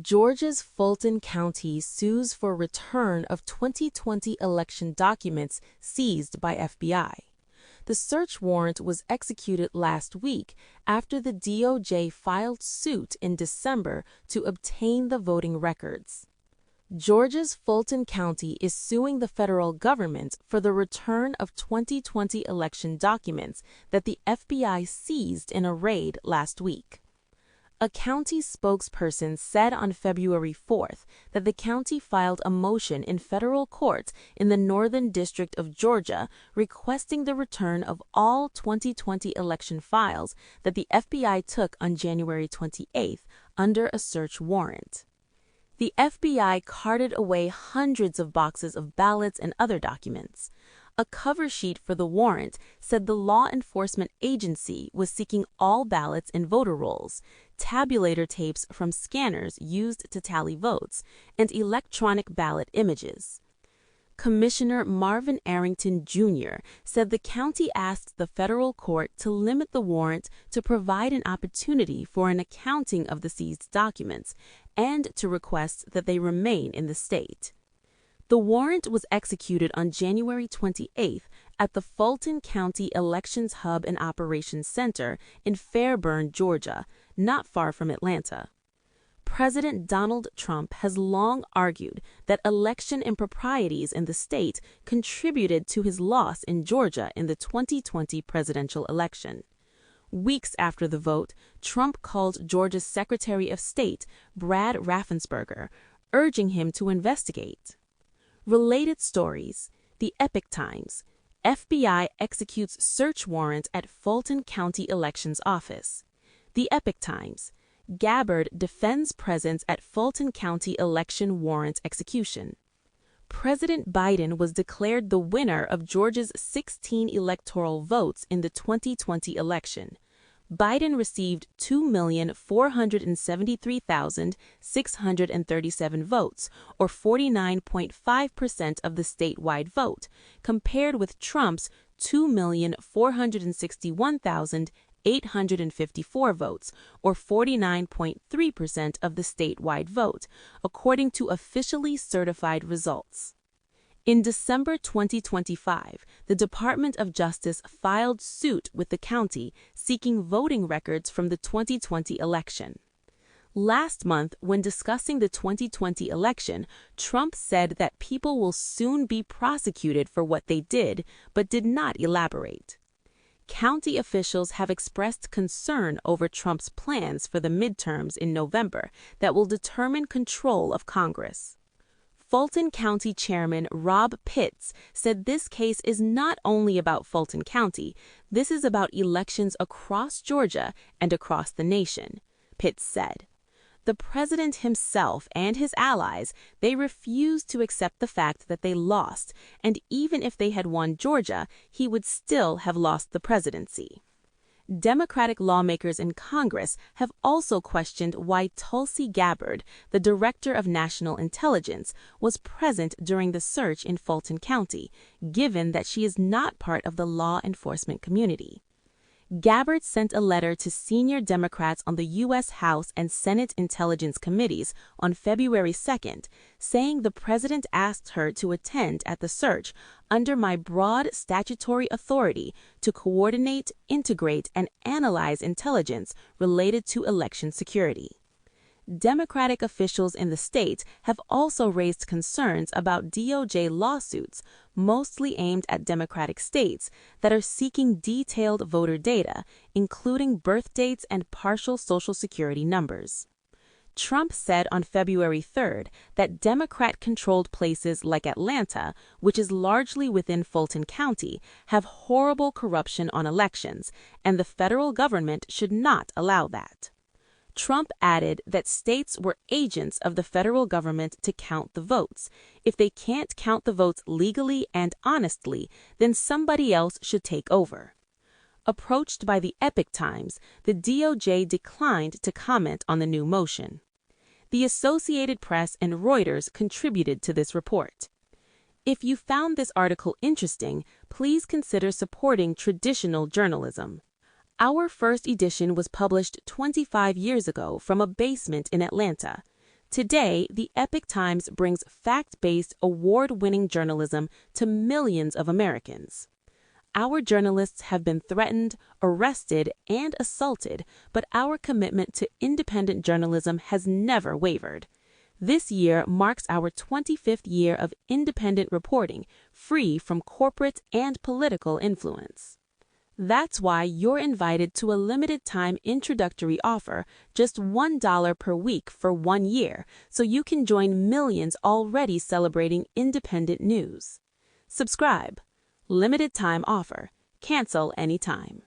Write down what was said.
Georgia's Fulton County sues for return of 2020 election documents seized by FBI. The search warrant was executed last week after the DOJ filed suit in December to obtain the voting records. Georgia's Fulton County is suing the federal government for the return of 2020 election documents that the FBI seized in a raid last week. A county spokesperson said on February 4th that the county filed a motion in federal court in the Northern District of Georgia requesting the return of all 2020 election files that the FBI took on January 28th under a search warrant. The FBI carted away hundreds of boxes of ballots and other documents. A cover sheet for the warrant said the law enforcement agency was seeking all ballots and voter rolls, tabulator tapes from scanners used to tally votes, and electronic ballot images. Commissioner Marvin Arrington, Jr. said the county asked the federal court to limit the warrant to provide an opportunity for an accounting of the seized documents and to request that they remain in the state. The warrant was executed on January 28th at the Fulton County Elections Hub and Operations Center in Fairburn, Georgia, not far from Atlanta. President Donald Trump has long argued that election improprieties in the state contributed to his loss in Georgia in the 2020 presidential election. Weeks after the vote, Trump called Georgia's Secretary of State, Brad Raffensperger, urging him to investigate. Related stories: The Epoch Times. FBI executes search warrant at Fulton County Elections Office. The Epoch Times. Gabbard defends presence at Fulton County election warrant execution. President Biden was declared the winner of Georgia's 16 electoral votes in the 2020 election. Biden received 2,473,637 votes, or 49.5% of the statewide vote, compared with Trump's 2,461,854 votes, or 49.3% of the statewide vote, according to officially certified results. In December 2025, the Department of Justice filed suit with the county seeking voting records from the 2020 election. Last month, when discussing the 2020 election, Trump said that people will soon be prosecuted for what they did, but did not elaborate. County officials have expressed concern over Trump's plans for the midterms in November that will determine control of Congress. Fulton County Chairman Robb said this case is not only about Fulton County, this is about elections across Georgia and across the nation. Pitts said, "The president himself and his allies, they refused to accept the fact that they lost, and even if they had won Georgia, he would still have lost the presidency." Democratic lawmakers in Congress have also questioned why Tulsi Gabbard, the Director of National Intelligence, was present during the search in Fulton County, given that she is not part of the law enforcement community. Gabbard sent a letter to senior Democrats on the U.S. House and Senate Intelligence Committees on February 2nd, saying the president asked her to attend at the search under my broad statutory authority to coordinate, integrate, and analyze intelligence related to election security. Democratic officials in the state have also raised concerns about DOJ lawsuits, mostly aimed at Democratic states, that are seeking detailed voter data, including birth dates and partial Social Security numbers. Trump said on February 3rd that Democrat-controlled places like Atlanta, which is largely within Fulton County, have horrible corruption on elections, and the federal government should not allow that. Trump added that states were agents of the federal government to count the votes. If they can't count the votes legally and honestly, then somebody else should take over. Approached by the Epoch Times, the DOJ declined to comment on the new motion. The Associated Press and Reuters contributed to this report. If you found this article interesting, please consider supporting traditional journalism. Our first edition was published 25 years ago from a basement in Atlanta. Today, the Epoch Times brings fact-based, award-winning journalism to millions of Americans. Our journalists have been threatened, arrested, and assaulted, but our commitment to independent journalism has never wavered. This year marks our 25th year of independent reporting, free from corporate and political influence. That's why you're invited to a limited-time introductory offer, just $1 per week for 1 year, so you can join millions already celebrating independent news. Subscribe. Limited-time offer. Cancel anytime.